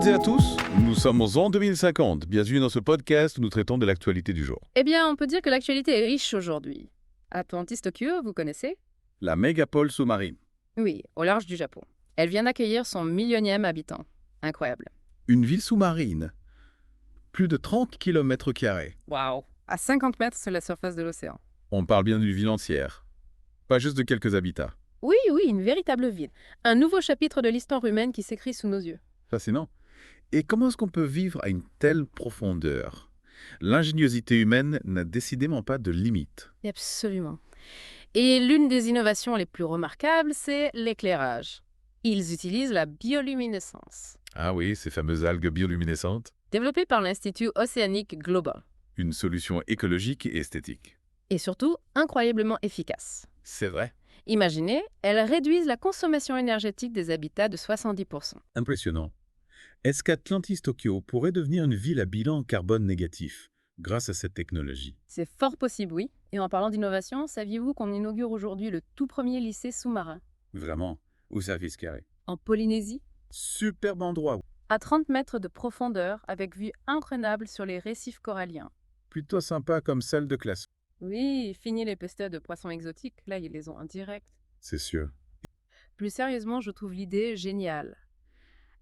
toutes et à tous, nous sommes en 2050. Bienvenue dans ce podcast où nous traitons de l'actualité du jour. Eh bien, on peut dire que l'actualité est riche aujourd'hui. Atlantis Tokyo, vous connaissez? La mégapole sous-marine. Oui, au large du Japon. Elle vient d'accueillir son millionième habitant. Incroyable. Une ville sous-marine. Plus de 30 km². Waouh! À 50 mètres sur la surface de l'océan. On parle bien d'une ville entière. Pas juste de quelques habitats. Oui, une véritable ville. Un nouveau chapitre de l'histoire humaine qui s'écrit sous nos yeux. Fascinant. Et comment est-ce qu'on peut vivre à une telle profondeur? L'ingéniosité humaine n'a décidément pas de limite. Absolument. Et l'une des innovations les plus remarquables, c'est l'éclairage. Ils utilisent la bioluminescence, Ah oui, ces fameuses algues bioluminescentes. développée par l'Institut Océanique Global. Une solution écologique et esthétique. Et surtout, incroyablement efficace. C'est vrai. Imaginez, elles réduisent la consommation énergétique des habitats de 70%. Impressionnant. Est-ce qu'Atlantis Tokyo pourrait devenir une ville à bilan carbone négatif grâce à cette technologie? C'est fort possible, oui. Et en parlant d'innovation, saviez-vous qu'on inaugure aujourd'hui le tout premier lycée sous-marin Vraiment, au service carré. en Polynésie? Superbe endroit. À 30 mètres de profondeur, avec vue imprenable sur les récifs coralliens. Plutôt sympa comme salle de classe. Oui, fini les pesteurs de poissons exotiques, là ils les ont en direct. C'est sûr. Plus sérieusement, je trouve l'idée géniale.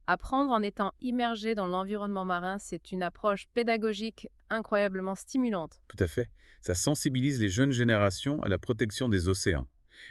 Apprendre en étant immergé dans l'environnement marin, c'est une approche pédagogique incroyablement stimulante. Tout à fait. Ça sensibilise les jeunes générations à la protection des océans.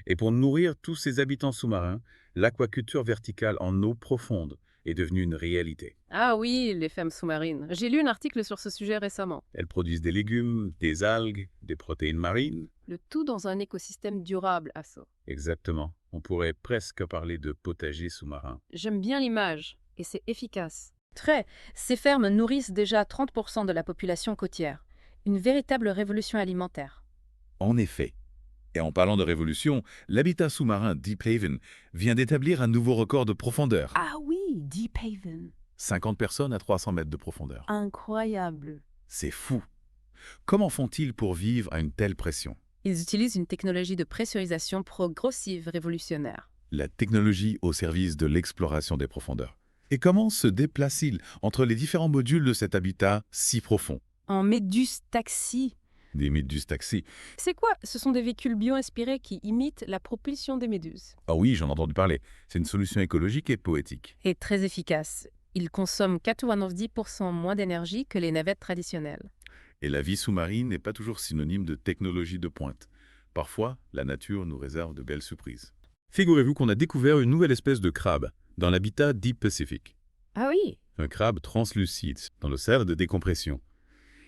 Et pour nourrir tous ces habitants sous-marins, l'aquaculture verticale en eau profonde est devenue une réalité. Ah oui, les femmes sous-marines. J'ai lu un article sur ce sujet récemment. Elles produisent des légumes, des algues, des protéines marines. Le tout dans un écosystème durable, Asso. Exactement. On pourrait presque parler de potager sous-marin. J'aime bien l'image, et c'est efficace. Très. Ces fermes nourrissent déjà 30% de la population côtière. Une véritable révolution alimentaire. En effet. Et en parlant de révolution, l'habitat sous-marin Deep Haven vient d'établir un nouveau record de profondeur. Ah oui, Deep Haven. 50 personnes à 300 mètres de profondeur. Incroyable. C'est fou. Comment font-ils pour vivre à une telle pression? Ils utilisent une technologie de pressurisation progressive révolutionnaire. La technologie au service de l'exploration des profondeurs. Et comment se déplacent-ils entre les différents modules de cet habitat si profond? En Méduse Taxi. Des méduses taxis. C'est quoi? Ce sont des véhicules bio-inspirés qui imitent la propulsion des méduses. Ah oui, j'en ai entendu parler. C'est une solution écologique et poétique. Et très efficace. Ils consomment 90% moins d'énergie que les navettes traditionnelles. Et la vie sous-marine n'est pas toujours synonyme de technologie de pointe. Parfois, la nature nous réserve de belles surprises. Figurez-vous qu'on a découvert une nouvelle espèce de crabe dans l'habitat Deep Pacific. Ah oui, Un crabe translucide dans le cercle de décompression.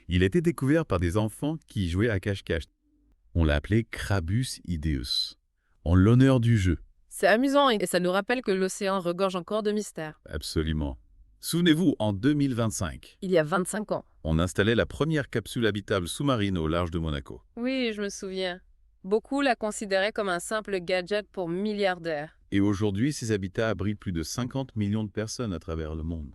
Il a été découvert par des enfants qui jouaient à cache-cache. On l'a appelé Crabus ideus, en l'honneur du jeu. c'est amusant et ça nous rappelle que l'océan regorge encore de mystères. Absolument. Souvenez-vous, en 2025, Il y a 25 ans. on installait la première capsule habitable sous-marine au large de Monaco. Oui, je me souviens. Beaucoup la considéraient comme un simple gadget pour milliardaires. Et aujourd'hui, ces habitats abritent plus de 50 millions de personnes à travers le monde.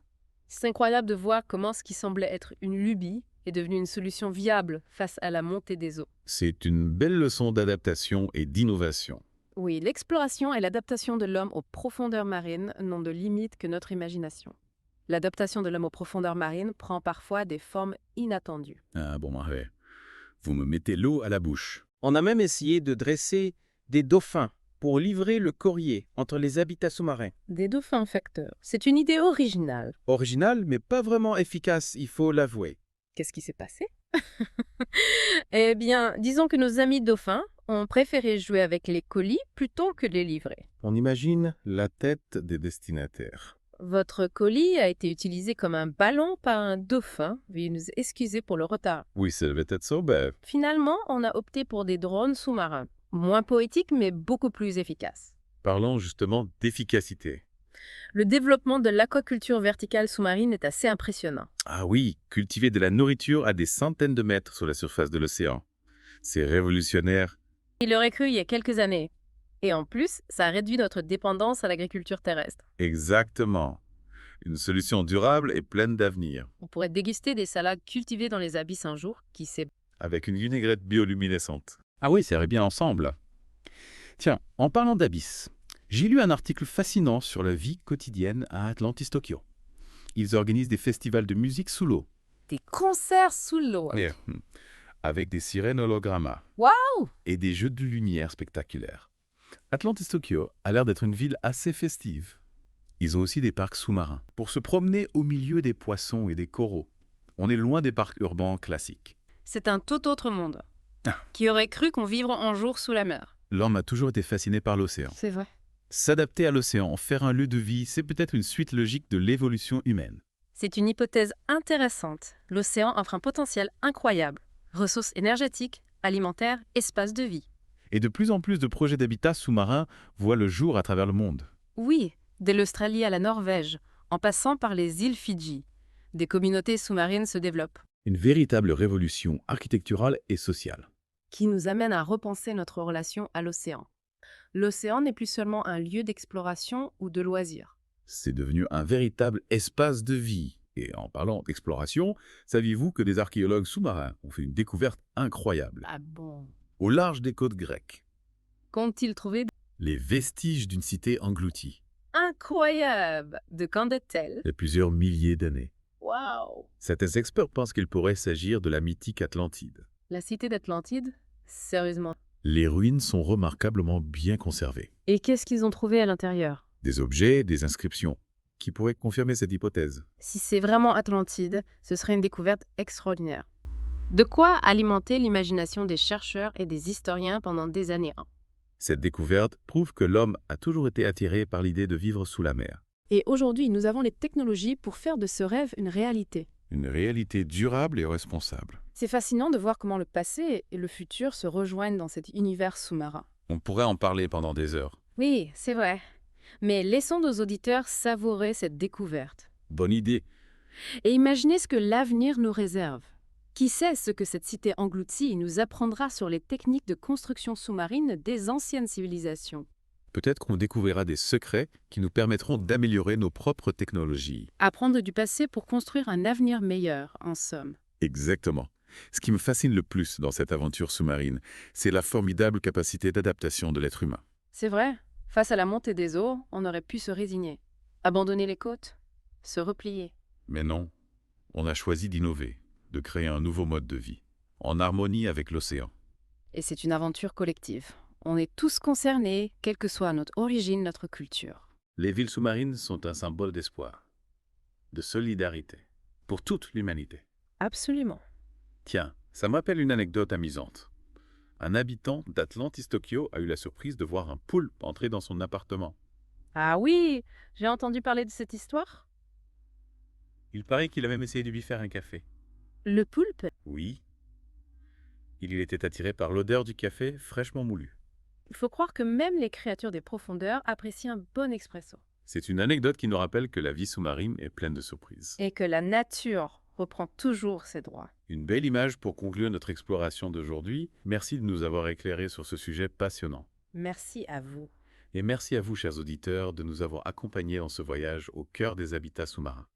C'est incroyable de voir comment ce qui semblait être une lubie est devenu une solution viable face à la montée des eaux. C'est une belle leçon d'adaptation et d'innovation. Oui, l'exploration et l'adaptation de l'homme aux profondeurs marines n'ont de limite que notre imagination. L'adaptation de l'homme aux profondeurs marines prend parfois des formes inattendues. Ah bon, ouais. Vous me mettez l'eau à la bouche. On a même essayé de dresser des dauphins pour livrer le courrier entre les habitats sous-marins. Des dauphins facteurs. C'est une idée originale. Original, mais pas vraiment efficace, il faut l'avouer. Qu'est-ce qui s'est passé? Eh bien, disons que nos amis dauphins ont préféré jouer avec les colis plutôt que les livrer. On imagine la tête des destinataires. Votre colis a été utilisé comme un ballon par un dauphin. Veuillez nous excuser pour le retard. Oui, ça devait être ça, ben... Finalement, on a opté pour des drones sous-marins. Moins poétiques, mais beaucoup plus efficaces. Parlons justement d'efficacité. Le développement de l'aquaculture verticale sous-marine est assez impressionnant. Ah oui, cultiver de la nourriture à des centaines de mètres sur la surface de l'océan. C'est révolutionnaire. Il aurait cru il y a quelques années. Et en plus, ça réduit notre dépendance à l'agriculture terrestre. Exactement. Une solution durable et pleine d'avenir. On pourrait déguster des salades cultivées dans les abysses un jour, qui sait. Avec une vinaigrette bioluminescente. Ah oui, ça irait bien ensemble. Tiens, en parlant d'abysses, j'ai lu un article fascinant sur la vie quotidienne à Atlantis Tokyo. Ils organisent des festivals de musique sous l'eau, Des concerts sous l'eau. avec des sirènes hologramma Waouh! et des jeux de lumière spectaculaires. Atlantis Tokyo a l'air d'être une ville assez festive. Ils ont aussi des parcs sous-marins pour se promener au milieu des poissons et des coraux. On est loin des parcs urbains classiques. C'est un tout autre monde. Ah. Qui aurait cru qu'on vivrait un jour sous la mer? L'homme a toujours été fasciné par l'océan. C'est vrai. S'adapter à l'océan, en faire un lieu de vie, c'est peut-être une suite logique de l'évolution humaine. C'est une hypothèse intéressante. L'océan offre un potentiel incroyable. Ressources énergétiques, alimentaires, espaces de vie. Et de plus en plus de projets d'habitat sous-marins voient le jour à travers le monde. Oui, de l'Australie à la Norvège, en passant par les îles Fidji. Des communautés sous-marines se développent, Une véritable révolution architecturale et sociale. qui nous amènent à repenser notre relation à l'océan. L'océan n'est plus seulement un lieu d'exploration ou de loisirs. C'est devenu un véritable espace de vie. Et en parlant d'exploration, saviez-vous que des archéologues sous-marins ont fait une découverte incroyable? Ah bon? Au large des côtes grecques, Qu'ont-ils trouvé les vestiges d'une cité engloutie, incroyable? De quand date-t-elle? il y a plusieurs milliers d'années. Waouh! Certains experts pensent qu'il pourrait s'agir de la mythique Atlantide. La cité d'Atlantide? Sérieusement. Les ruines sont remarquablement bien conservées. Et qu'est-ce qu'ils ont trouvé à l'intérieur? Des objets, des inscriptions, qui pourraient confirmer cette hypothèse. Si c'est vraiment Atlantide, ce serait une découverte extraordinaire. De quoi alimenter l'imagination des chercheurs et des historiens pendant des années. Cette découverte prouve que l'homme a toujours été attiré par l'idée de vivre sous la mer. Et aujourd'hui, nous avons les technologies pour faire de ce rêve une réalité. Une réalité durable et responsable. C'est fascinant de voir comment le passé et le futur se rejoignent dans cet univers sous-marin. On pourrait en parler pendant des heures. Oui, c'est vrai. Mais laissons nos auditeurs savourer cette découverte. Bonne idée. Et imaginez ce que l'avenir nous réserve. Qui sait ce que cette cité engloutie nous apprendra sur les techniques de construction sous-marine des anciennes civilisations. Peut-être qu'on découvrira des secrets qui nous permettront d'améliorer nos propres technologies. Apprendre du passé pour construire un avenir meilleur, en somme. Exactement. Ce qui me fascine le plus dans cette aventure sous-marine, c'est la formidable capacité d'adaptation de l'être humain. C'est vrai, face à la montée des eaux, on aurait pu se résigner. Abandonner les côtes, se replier. Mais non, on a choisi d'innover, de créer un nouveau mode de vie, en harmonie avec l'océan. Et c'est une aventure collective. On est tous concernés, quelle que soit notre origine, notre culture. Les villes sous-marines sont un symbole d'espoir, de solidarité, pour toute l'humanité. Absolument. Tiens, ça me rappelle une anecdote amusante. Un habitant d'Atlantis Tokyo a eu la surprise de voir un poulpe entrer dans son appartement. Ah oui, j'ai entendu parler de cette histoire. Il paraît qu'il a même essayé de lui faire un café. Le poulpe? Oui. Il était attiré par l'odeur du café fraîchement moulu. Il faut croire que même les créatures des profondeurs apprécient un bon espresso. C'est une anecdote qui nous rappelle que la vie sous-marine est pleine de surprises. Et que la nature reprend toujours ses droits. Une belle image pour conclure notre exploration d'aujourd'hui. Merci de nous avoir éclairés sur ce sujet passionnant. Merci à vous. Et merci à vous, chers auditeurs, de nous avoir accompagnés dans ce voyage au cœur des habitats sous-marins.